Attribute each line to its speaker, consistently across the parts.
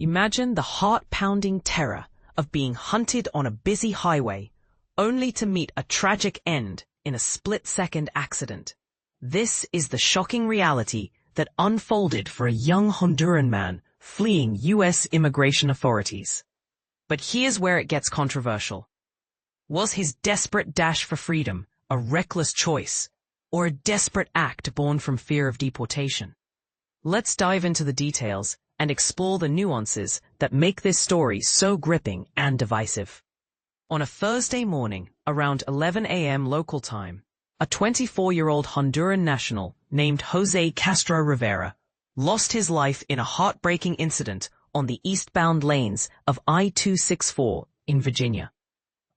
Speaker 1: Imagine the heart-pounding terror of being hunted on a busy highway, only to meet a tragic end in a split-second accident. This is the shocking reality that unfolded for a young Honduran man fleeing U.S. immigration authorities. But here's where it gets controversial. Was his desperate dash for freedom a reckless choice, or a desperate act born from fear of deportation? Let's dive into the details and explore the nuances that make this story so gripping and divisive. On a Thursday morning, around 11 a.m. local time, a 24-year-old Honduran national named Jose Castro-Rivera lost his life in a heartbreaking incident on the eastbound lanes of I-264 in Virginia.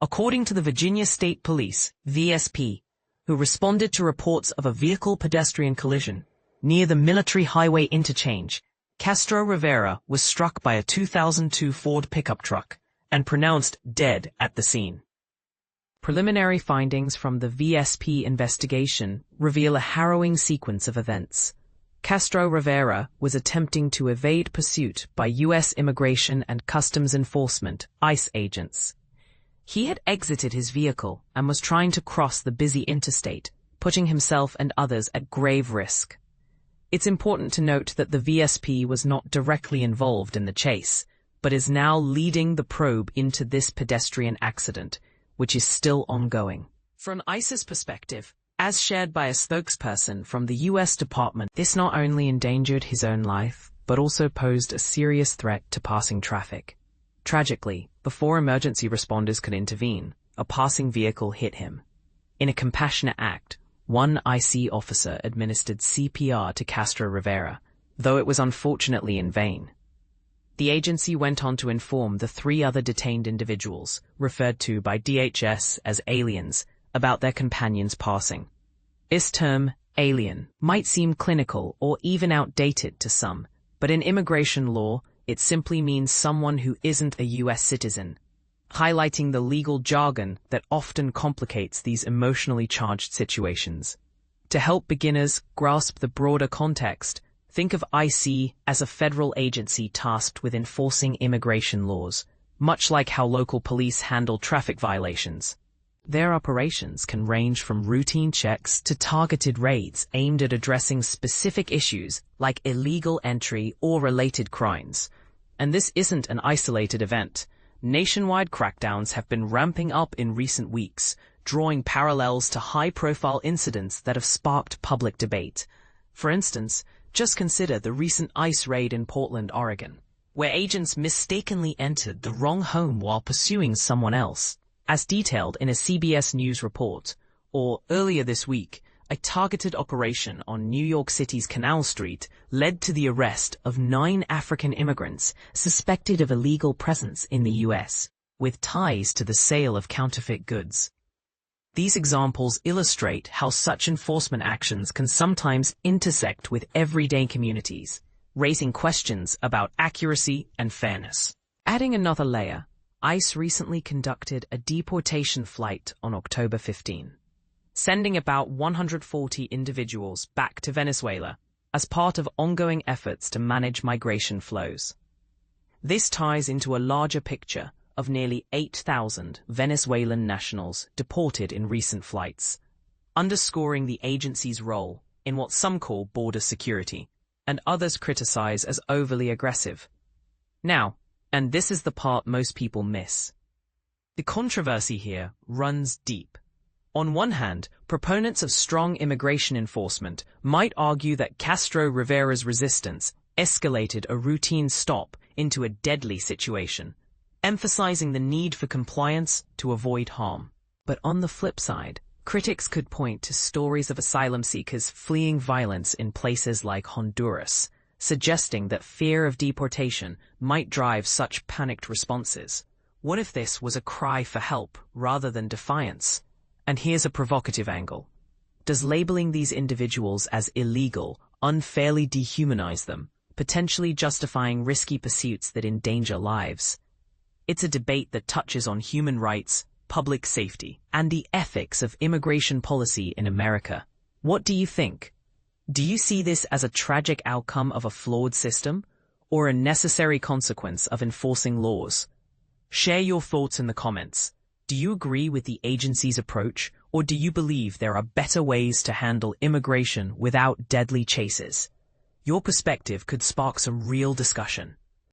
Speaker 1: According to the Virginia State Police, VSP, who responded to reports of a vehicle-pedestrian collision near the Military Highway interchange, Castro-Rivera was struck by a 2002 Ford pickup truck and pronounced dead at the scene. Preliminary findings from the VSP investigation reveal a harrowing sequence of events. Castro-Rivera was attempting to evade pursuit by U.S. Immigration and Customs Enforcement, ICE agents. He had exited his vehicle and was trying to cross the busy interstate, putting himself and others at grave risk. It's important to note that the VSP was not directly involved in the chase, but is now leading the probe into this pedestrian accident, which is still ongoing. From ICE's perspective, as shared by a spokesperson from the U.S. Department, this not only endangered his own life, but also posed a serious threat to passing traffic. Tragically, before emergency responders could intervene, a passing vehicle hit him. In a compassionate act, one IC officer administered CPR to Castro-Rivera, though it was unfortunately in vain. The agency went on to inform the 3 other detained individuals, referred to by DHS as aliens, about their companion's passing. This term, alien, might seem clinical or even outdated to some, but in immigration law, it simply means someone who isn't a U.S. citizen, highlighting the legal jargon that often complicates these emotionally charged situations. To help beginners grasp the broader context, think of IC as a federal agency tasked with enforcing immigration laws, much like how local police handle traffic violations. Their operations can range from routine checks to targeted raids aimed at addressing specific issues like illegal entry or related crimes. And this isn't an isolated event. Nationwide crackdowns have been ramping up in recent weeks, drawing parallels to high-profile incidents that have sparked public debate. For instance, just consider the recent ICE raid in Portland, Oregon, where agents mistakenly entered the wrong home while pursuing someone else, as detailed in a CBS News report. Or, earlier this week, a targeted operation on New York City's Canal Street led to the arrest of 9 African immigrants suspected of illegal presence in the U.S., with ties to the sale of counterfeit goods. These examples illustrate how such enforcement actions can sometimes intersect with everyday communities, raising questions about accuracy and fairness. Adding another layer, ICE recently conducted a deportation flight on October 15, sending about 140 individuals back to Venezuela as part of ongoing efforts to manage migration flows. This ties into a larger picture of nearly 8,000 Venezuelan nationals deported in recent flights, underscoring the agency's role in what some call border security, and others criticize as overly aggressive. Now, and this is the part most people miss, the controversy here runs deep. On one hand, proponents of strong immigration enforcement might argue that Castro-Rivera's resistance escalated a routine stop into a deadly situation, emphasizing the need for compliance to avoid harm. But on the flip side, critics could point to stories of asylum seekers fleeing violence in places like Honduras, suggesting that fear of deportation might drive such panicked responses. What if this was a cry for help rather than defiance? And here's a provocative angle. Does labeling these individuals as illegal unfairly dehumanize them, potentially justifying risky pursuits that endanger lives? It's a debate that touches on human rights, public safety, and the ethics of immigration policy in America. What do you think? Do you see this as a tragic outcome of a flawed system, or a necessary consequence of enforcing laws? Share your thoughts in the comments. Do you agree with the agency's approach, or do you believe there are better ways to handle immigration without deadly chases? Your perspective could spark some real discussion.